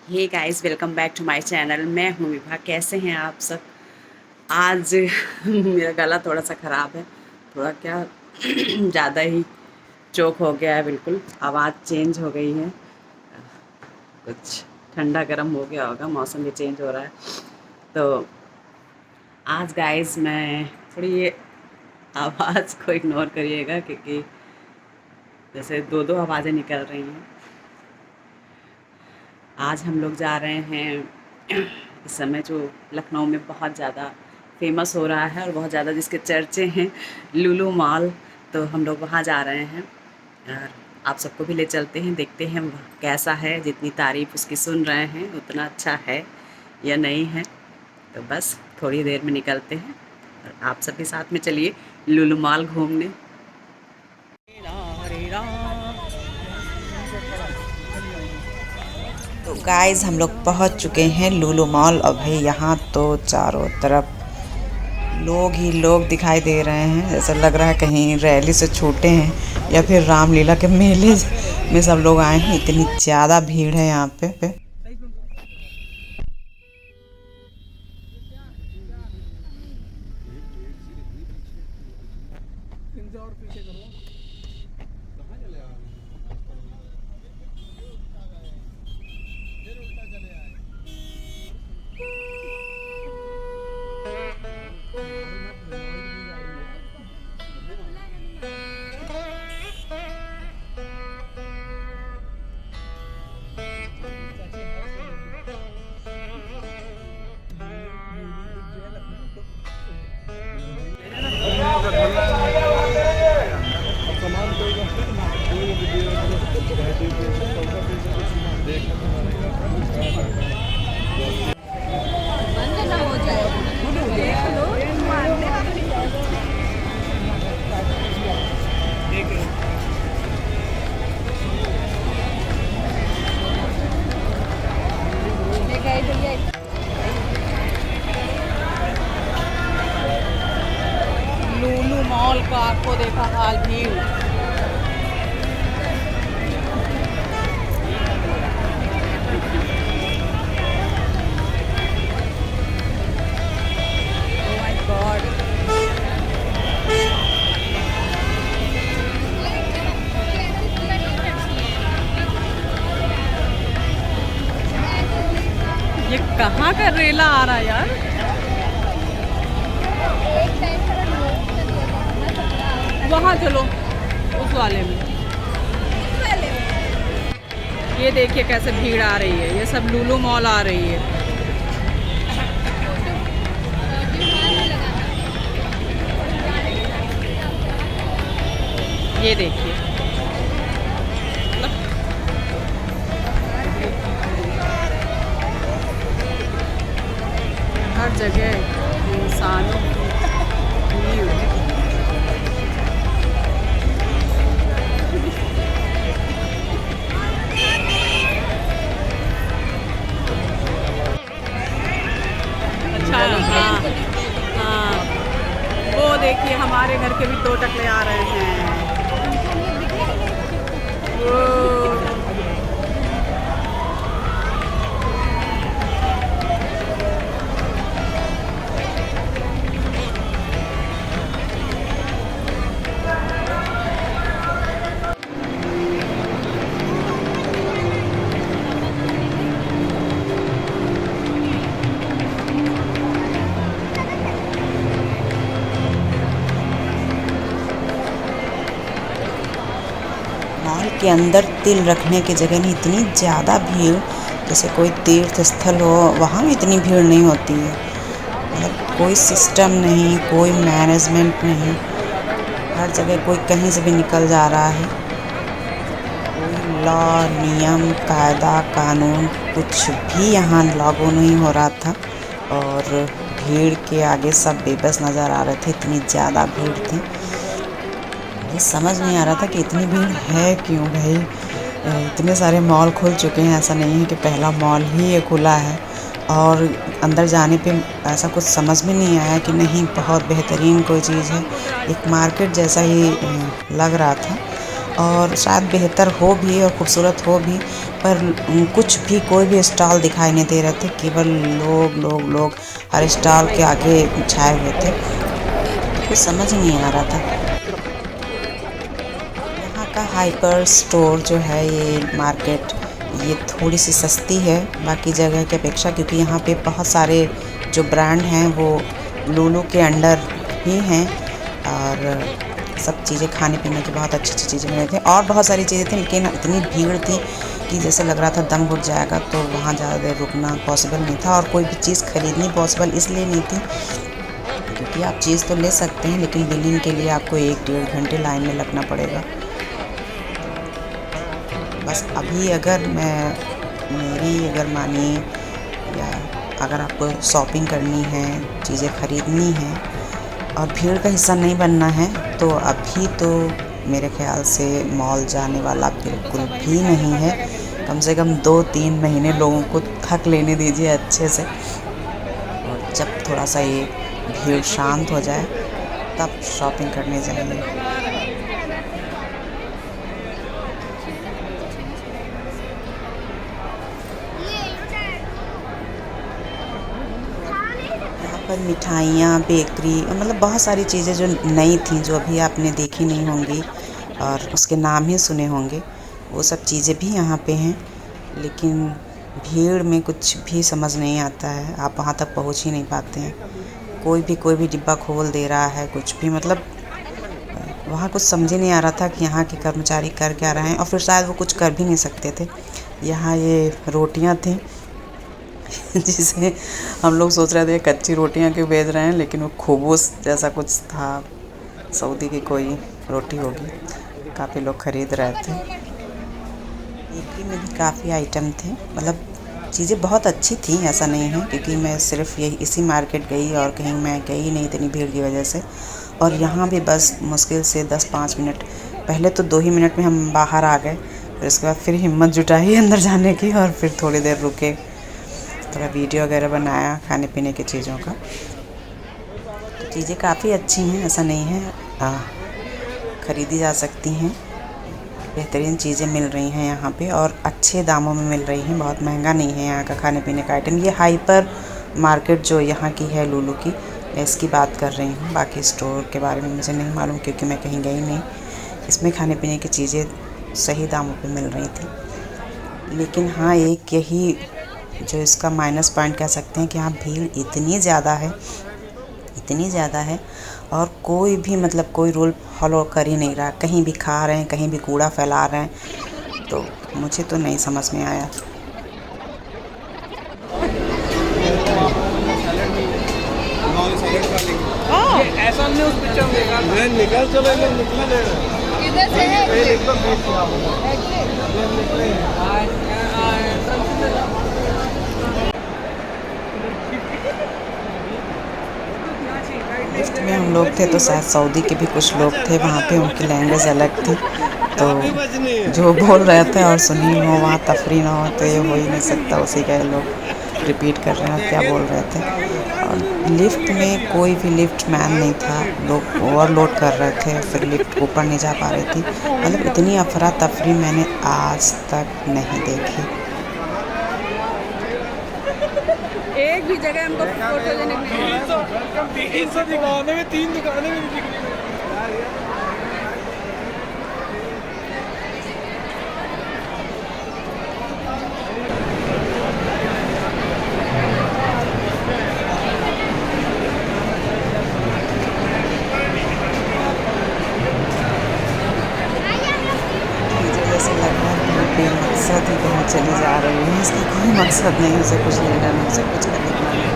Hey guys, welcome back to my channel. मैं हूँ विभा। कैसे हैं आप सब? आज मेरा गला थोड़ा सा ख़राब है, थोड़ा क्या ज़्यादा ही चोक हो गया है। बिल्कुल आवाज़ चेंज हो गई है, कुछ ठंडा गर्म हो गया होगा, मौसम भी चेंज हो रहा है। तो आज गाइस मैं थोड़ी ये आवाज़ को इग्नोर करिएगा, क्योंकि जैसे दो दो आवाज़ें निकल रही हैं। आज हम लोग जा रहे हैं इस समय जो लखनऊ में बहुत ज़्यादा फेमस हो रहा है और बहुत ज़्यादा जिसके चर्चे हैं, लुलु मॉल। तो हम लोग वहाँ जा रहे हैं और आप सबको भी ले चलते हैं, देखते हैं वहाँ कैसा है। जितनी तारीफ़ उसकी सुन रहे हैं उतना अच्छा है या नहीं है। तो बस थोड़ी देर में निकलते हैं और आप सब भी साथ में चलिए लुलु मॉल घूमने। तो गाइस हम लोग पहुंच चुके हैं लुलु मॉल। और भाई यहाँ तो चारों तरफ लोग ही लोग दिखाई दे रहे हैं। ऐसा लग रहा है कहीं रैली से छूटे हैं या फिर रामलीला के मेले में सब लोग आए हैं। इतनी ज़्यादा भीड़ है यहाँ पे। लुलु मॉल का आपको देखा हाल, भीड़। Oh my God! ये कहाँ का रेला आ रहा है यार? वहाँ चलो, उस वाले में। ये देखिए कैसे भीड़ आ रही है। ये सब लुलु मॉल आ रही है। ये देखिए, हर जगह इंसानों की भीड़। अच्छा, हाँ हाँ, वो देखिए हमारे घर के भी 2 टकले आ रहे हैं। वो मॉल के अंदर तिल रखने की जगह नहीं, इतनी ज़्यादा भीड़। जैसे कोई तीर्थ स्थल हो, वहाँ भी इतनी भीड़ नहीं होती है। मतलब कोई सिस्टम नहीं, कोई मैनेजमेंट नहीं। हर जगह कोई कहीं से भी निकल जा रहा है। कोई लॉ, नियम, कायदा, कानून कुछ भी यहाँ लागू नहीं हो रहा था। और भीड़ के आगे सब बेबस नज़र आ रहे थे, इतनी ज़्यादा भीड़ थी। ये समझ नहीं आ रहा था कि इतनी भीड़ है क्यों भाई। इतने सारे मॉल खुल चुके हैं, ऐसा नहीं है कि पहला मॉल ही ये खुला है। और अंदर जाने पे ऐसा कुछ समझ में नहीं आया कि नहीं बहुत बेहतरीन कोई चीज़ है। एक मार्केट जैसा ही लग रहा था। और शायद बेहतर हो भी और खूबसूरत हो भी, पर कुछ भी कोई भी स्टॉल दिखाई नहीं दे रहे थे। केवल लोग लोग लोग हर स्टॉल के आगे छाए हुए थे, तो कुछ समझ ही नहीं आ रहा था। यहाँ का हाइपर स्टोर जो है, ये मार्केट, ये थोड़ी सी सस्ती है बाकी जगह की अपेक्षा, क्योंकि यहाँ पे बहुत सारे जो ब्रांड हैं वो लुलु के अंडर ही हैं, और सब चीज़ें खाने पीने की बहुत अच्छी अच्छी चीज़ें मिल रही थी और बहुत सारी चीज़ें थी, लेकिन इतनी भीड़ थी कि जैसे लग रहा था दम घुट जाएगा, तो वहाँ ज़्यादा देर रुकना पॉसिबल नहीं था और कोई भी चीज़ खरीदनी पॉसिबल इसलिए नहीं थी क्योंकि आप चीज़ तो ले सकते हैं, लेकिन बिलिंग के लिए आपको 1-1.5 घंटे लाइन में लगना पड़ेगा। बस अभी अगर मेरी अगर मानिए, या अगर आपको शॉपिंग करनी है, चीज़ें ख़रीदनी हैं और भीड़ का हिस्सा नहीं बनना है, तो अभी तो मेरे ख़्याल से मॉल जाने वाला बिल्कुल भी नहीं है। कम से कम 2-3 महीने लोगों को थक लेने दीजिए अच्छे से, और जब थोड़ा सा ये भीड़ शांत हो जाए तब शॉपिंग करने जाएंगे। पर मिठाइयाँ, बेकरी, मतलब बहुत सारी चीज़ें जो नई थी, जो अभी आपने देखी नहीं होंगी और उसके नाम ही सुने होंगे, वो सब चीज़ें भी यहाँ पे हैं। लेकिन भीड़ में कुछ भी समझ नहीं आता है, आप वहाँ तक पहुँच ही नहीं पाते हैं। कोई भी डिब्बा खोल दे रहा है, कुछ भी, मतलब वहाँ कुछ समझ ही नहीं आ रहा था कि यहाँ के कर्मचारी कर क्या रहे हैं, और फिर शायद वो कुछ कर भी नहीं सकते थे। यहाँ ये रोटियाँ थी जिसे हम लोग सोच रहे थे कच्ची रोटियां क्यों बेच रहे हैं, लेकिन वो खुबूस जैसा कुछ था, सऊदी की कोई रोटी होगी। काफ़ी लोग ख़रीद रहे थे। बेकरी में भी काफ़ी आइटम थे, मतलब चीज़ें बहुत अच्छी थी, ऐसा नहीं है, क्योंकि मैं सिर्फ यही इसी मार्केट गई और कहीं मैं गई नहीं इतनी भीड़ की वजह से। और यहाँ भी बस मुश्किल से 10-5 मिनट, पहले तो 2 ही मिनट में हम बाहर आ गए, फिर उसके बाद फिर हिम्मत जुटाई अंदर जाने की, और फिर थोड़ी देर रुके, थोड़ा वीडियो वगैरह बनाया खाने पीने की चीज़ों का। तो चीज़ें काफ़ी अच्छी हैं, ऐसा नहीं है, ख़रीदी जा सकती हैं। बेहतरीन चीज़ें मिल रही हैं यहाँ पे और अच्छे दामों में मिल रही हैं, बहुत महंगा नहीं है यहाँ का खाने पीने का आइटम। ये हाइपर मार्केट जो यहाँ की है लुलु की, मैं इसकी बात कर रही हूँ, बाकी स्टोर के बारे में मुझे नहीं मालूम क्योंकि मैं कहीं गई नहीं। इसमें खाने पीने की चीज़ें सही दामों पे मिल रही थी, लेकिन हाँ, एक यही जो इसका माइनस पॉइंट कह सकते हैं कि यहाँ भीड़ इतनी ज़्यादा है और कोई भी, मतलब कोई रूल फॉलो कर ही नहीं रहा। कहीं भी खा रहे हैं, कहीं भी कूड़ा फैला रहे हैं, तो मुझे तो नहीं समझ में आया। ऐसा नहीं उस पिक्चर में निकल चलो निकलने इधर से लिफ्ट में हम लोग थे, तो शायद सऊदी के भी कुछ लोग थे वहाँ पे, उनकी लैंग्वेज अलग थी, तो जो बोल रहे थे और सुनी हो, वहाँ तफरी ना हो, तो ये हो ही नहीं सकता। उसी का लोग रिपीट कर रहे हैं क्या बोल रहे थे। और लिफ्ट में कोई भी लिफ्ट मैन नहीं था, लोग ओवरलोड कर रहे थे, फिर लिफ्ट ऊपर नहीं जा पा रही थी। मतलब इतनी अफरा तफरी मैंने आज तक नहीं देखी। एक भी जगह हमको फोटोजेनिक नहीं। 300 दुकानें में 3 दुकानें में दिख रही है। जैसे लग रहा है कि बेमकसद ही कहीं चली जा रही है, इसका कोई मकसद नहीं, उसे कुछ लेना नहीं, उसे कुछ खरीदना नहीं।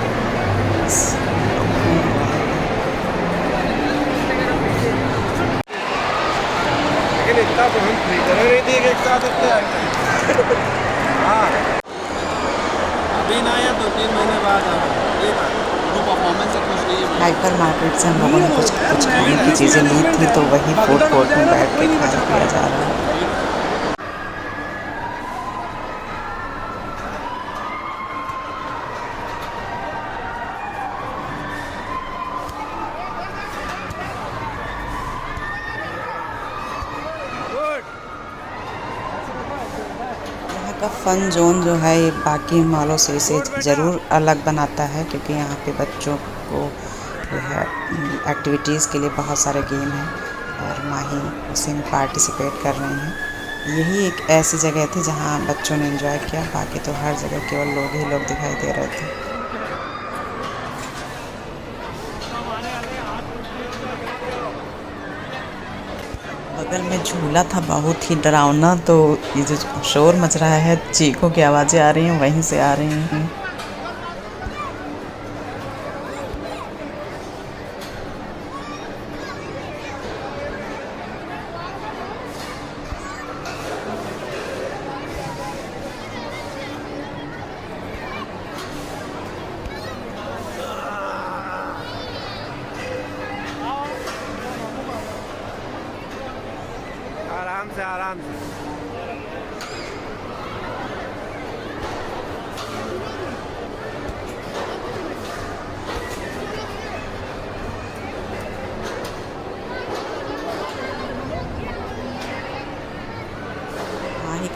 लेकिन इतना तो हम खरीदने नहीं देंगे एक साथ इतने। हाँ, अभी ना आया 2-3 महीने बाद परफॉर्मेंस कुछ नहीं। हाइपर मार्केट से हम लोगों ने कुछ खाने की चीज़ें ली थी, तो वही फूड कोर्ट में बैठ के खाया पिया जा रहा है। गुड। का फ़न जोन जो है ये बाकी मॉलों से इसे ज़रूर अलग बनाता है, क्योंकि यहाँ पे बच्चों को जो है एक्टिविटीज़ के लिए बहुत सारे गेम हैं और माही उसी में पार्टिसिपेट कर रही हैं। यही एक ऐसी जगह थी जहाँ बच्चों ने एंजॉय किया, बाकी तो हर जगह केवल लोग ही लोग दिखाई दे रहे थे। बगल में झूला था बहुत ही डरावना, तो ये जो शोर मच रहा है, चीखों की आवाज़ें आ रही हैं, वहीं से आ रही हैं। आराम से आराम से।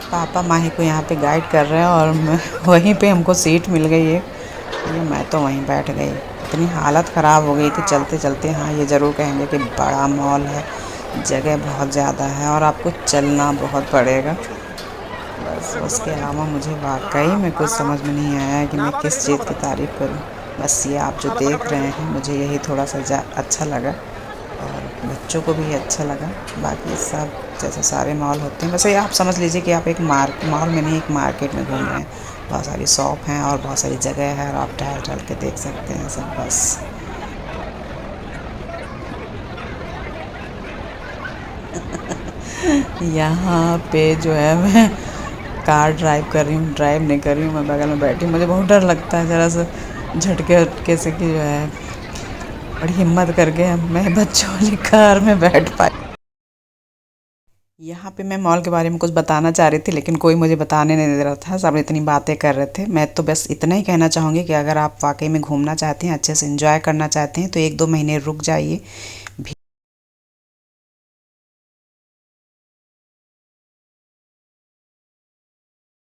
पापा माही को यहाँ पे गाइड कर रहे हैं और वहीं पे हमको सीट मिल गई है। मैं तो वहीं बैठ गई। इतनी हालत ख़राब हो गई थी चलते चलते। हाँ, ये ज़रूर कहेंगे कि बड़ा मॉल है, जगह बहुत ज़्यादा है और आपको चलना बहुत पड़ेगा। बस उसके अलावा मुझे वाकई में कुछ समझ में नहीं आया कि मैं किस चीज़ की तारीफ़ करूं। बस ये आप जो देख रहे हैं, मुझे यही थोड़ा सा अच्छा लगा और बच्चों को भी अच्छा लगा। बाकी सब जैसे सारे मॉल होते हैं, वैसे आप समझ लीजिए कि आप एक मॉल में नहीं, एक मार्केट में घूम रहे हैं। बहुत सारी शॉप हैं और बहुत सारी जगह है और आप टहल टहल के देख सकते हैं सब। बस यहाँ पे जो है मैं कार ड्राइव कर रही हूँ, ड्राइव नहीं कर रही हूँ, मैं बगल में बैठी हूँ। मुझे बहुत डर लगता है ज़रा सा झटके वटके से कि जो है बड़ी हिम्मत करके मैं बच्चों वाली कार में बैठ पाई। यहाँ पे मैं मॉल के बारे में कुछ बताना चाह रही थी, लेकिन कोई मुझे बताने नहीं दे रहा था, सब इतनी बातें कर रहे थे। मैं तो बस इतना ही कहना चाहूँगी कि अगर आप वाकई में घूमना चाहते हैं, अच्छे से एंजॉय करना चाहते हैं, तो 1-2 महीने रुक जाइए।